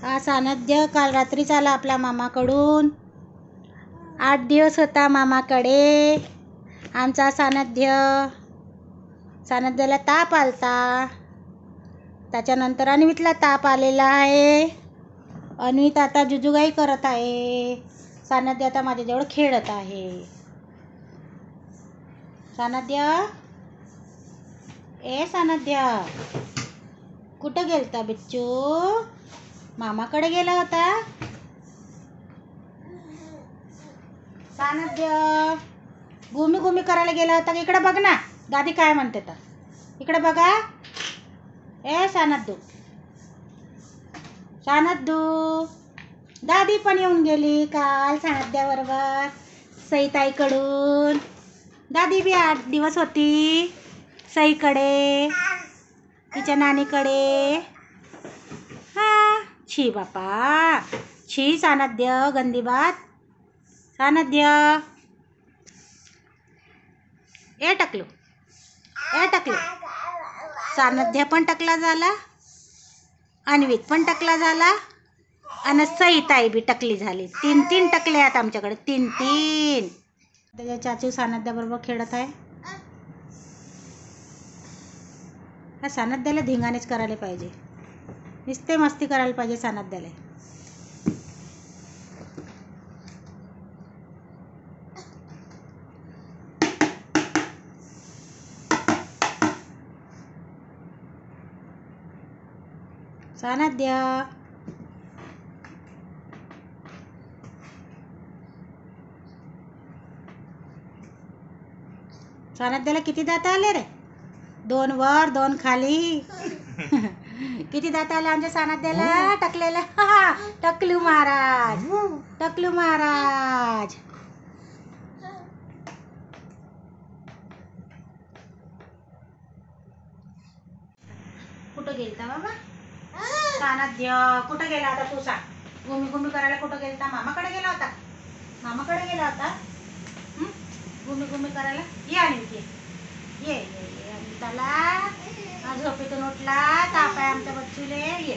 हा सानध्य काल रात्रीच आला आपल्या मामाकडून. 8 दिवस होता मामाकडे आमचा सानध्याला ताप आलता. त्याच्यानंतर अन्वितला ताप आलेला आहे. अन्वित आता जुजुगाई करत आहे. सानध्य आता माझ्याजवळ खेळत आहे. सानध्य कुठं गेलता बिच्चू? मामाकडे गेला होता. सानध्य घुमी करायला गेला होता. इकडे बघ ना, दादी काय म्हणते तर. इकडे बघा. सानद्धू दादी पण येऊन गेली काल सानध्याबरोबर सईताईकडून. दादी बी 8 दिवस होती सईकडे, तिच्या नानीकडे. हा छी बापा छी. सानध्य गंदी बात. सानध्य टकलू सानध्य पण टकला झाला, अन्वित पण टकला झाला आणि सईताई बी टकली झाली. 3 टकले आहेत आमच्याकडे. 3. त्याच्या चाचू सानध्याबरोबर खेळत आहे. ह्या सानध्याला धिंगाणेच करायला पाहिजे. नुसते मस्ती करायला पाहिजे सानध्याला. सानध्याला किती दात आले रे? 2 वर 2 खाली. किती दात आले आमच्या सानध्याला टकलेला. टकलू महाराज. कुठं गेलता बाबा सानध्य? कुठं गेला होता तू सांग? घुमी करायला कुठं गेलता? मामाकडे गेला होता. घुमी करायला. ये आणि ये त्याला झोपेतून उठला. ताप आहे आमच्या बच्चूले. ये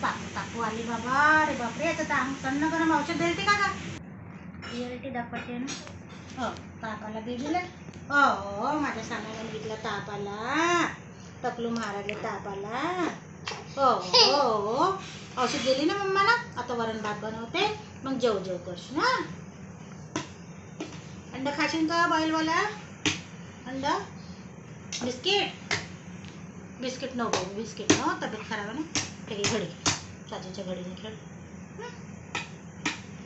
तापू आली बाबा. रे बापरे, याचं थंड गरम औषध देते का? इरिटी दाखवते ना. ताप आला बेबीला. माझ्या सानाला घेतला ताप आला. टकलू महाराजला ताप आला. औषध दिली ना मम्माला. आता वरण भात बनवते, मग जेव करशील ना. अंडा खाशील का बॉईलवाला? अंडा बिस्किट नो बाबू. बिस्किट नो, तब्येत खराब आहे ना. हे घडी चाचीच्या घडीने खेळ.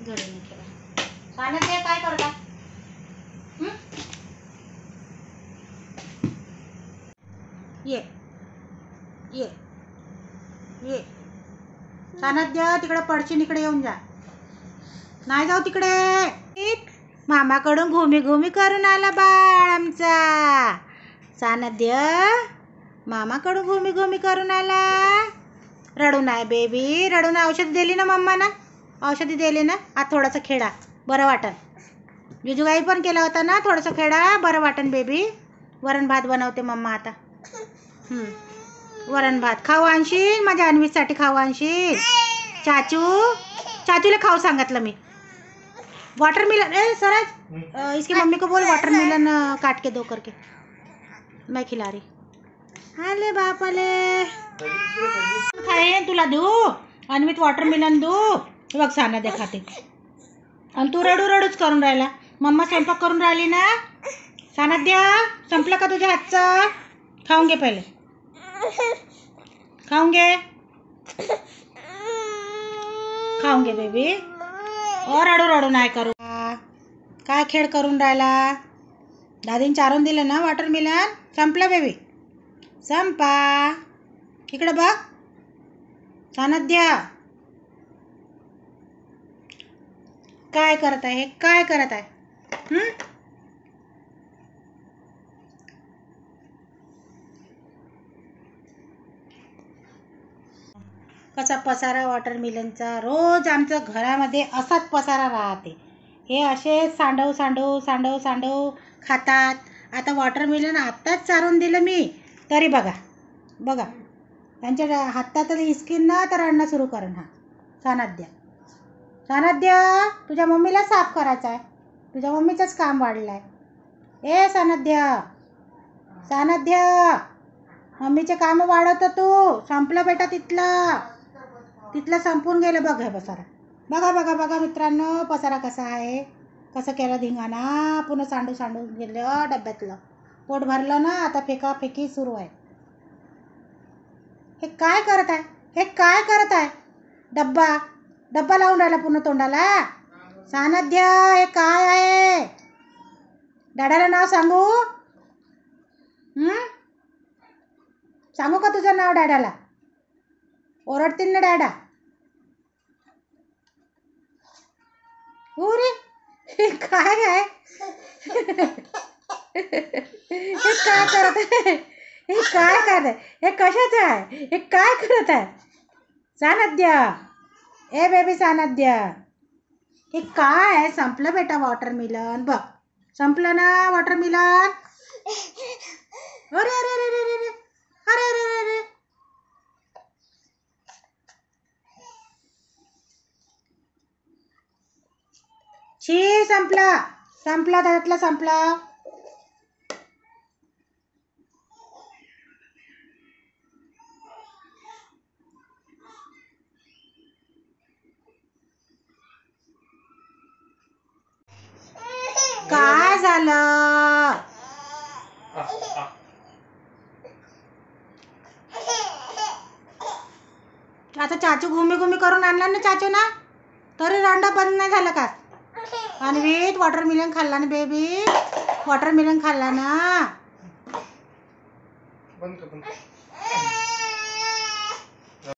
घडीने खेळा. सानध्य काय करता? ये सानध्य तिकडे पडशील. इकडे येऊन जा. नाही जाऊ तिकडे. मामाकडून घुमी करून आला बाळ आमचा सानध्य. मामाकडून घुमी करून आला. रडू नाही बेबी, रडू नाही. औषध दिली ना मम्माना. औषधी दिली ना. आज थोडंसं खेळा, बरं वाटन. जुजुगाई पण केला होता ना. थोडंसं खेळा, बरं वाटन बेबी. वरण भात बनवते मम्मा आता. वरण भात खाऊ आणशील. माझ्या अन्वीसाठी खाऊ आणशील. चाचूला खाऊ सांगितलं मी. वाटरमेलन. सरज इसकी मम्मी को बोल वाटरमेलन काट के दो करके. मैं खिला रही. आले बापाले. खाए तुला दू. अन्वित वाटरमेलन दू. बघ सानध्य खाते आणि तू रडूच करून राहिला. मम्मा स्वयंपाक करून राहिली ना. सानध्य संपलं का तुझ्या हातचं? खाऊन घे पहिले. खाऊन घे बेबी. रडू नाही करू. काय खेळ करून राहिला? दादीने चारून दिलं ना वाटरमेलन. संपलं बेबी, संपा. इकडे बघ सानध्य. काय करत आहे? कसा पसारा वाटरमेलनचा. रोज आमच्या घरामध्ये असाच पसारा राहते. हे असे सांडव खातात. आता वाटरमेलन आत्ताच चारून दिलं मी, तरी बघा त्यांच्या हातात हिसकीन ना तर रडणं सुरू करण. हा सानध्य, सानध्य तुझ्या मम्मीला साफ करायचं आहे. तुझ्या मम्मीचंच काम वाढलं आहे. ए सानध्य, सानध्य मम्मीचे काम वाढवतो तू. संपलं बेटा तिथलं, तिथलं संपून गेलं. बघ हे पसारा, बघा बघा बघा मित्रांनो पसारा कसा आहे. कसं केलं धिंगाणा. पुन्हा सांडू सांडून गेलं डब्यातलं. पोट भरलं ना, आता फेकाफेकी सुरू आहे. हे काय करत आहे, हे काय करत आहे. डब्बा डब्बा लावून राहिला पूर्ण तोंडाला. सानध्य हे काय आहे. डॅडाला नाव सांगू? सांगू का तुझं नाव डॅडाला? ओरडतील ना डॅडा. रे हे काय आहे. हे काय करत आहे, हे काय करत आहे, हे कशाचं आहे, हे काय करत आहे. सानध्य, ए बेबी सानध्य हे काय आहे. संपलं बेटा वॉटरमेलन. बघ संपलं ना वॉटरमेलन. अरे अरे अरे अरे अरे अरे अरे अरे. छी संपला, संपला त्यातलं संपला. काय झालं. आता चाचू घुमी घुमी करून आणला ना चाचू ना, तरी रडणं बंद नाही झालं का. अन्वित वॉटरमेलन खाल्ला ना बेबी, वॉटरमेलन खाल्ला ना. बंद कर, बंद कर.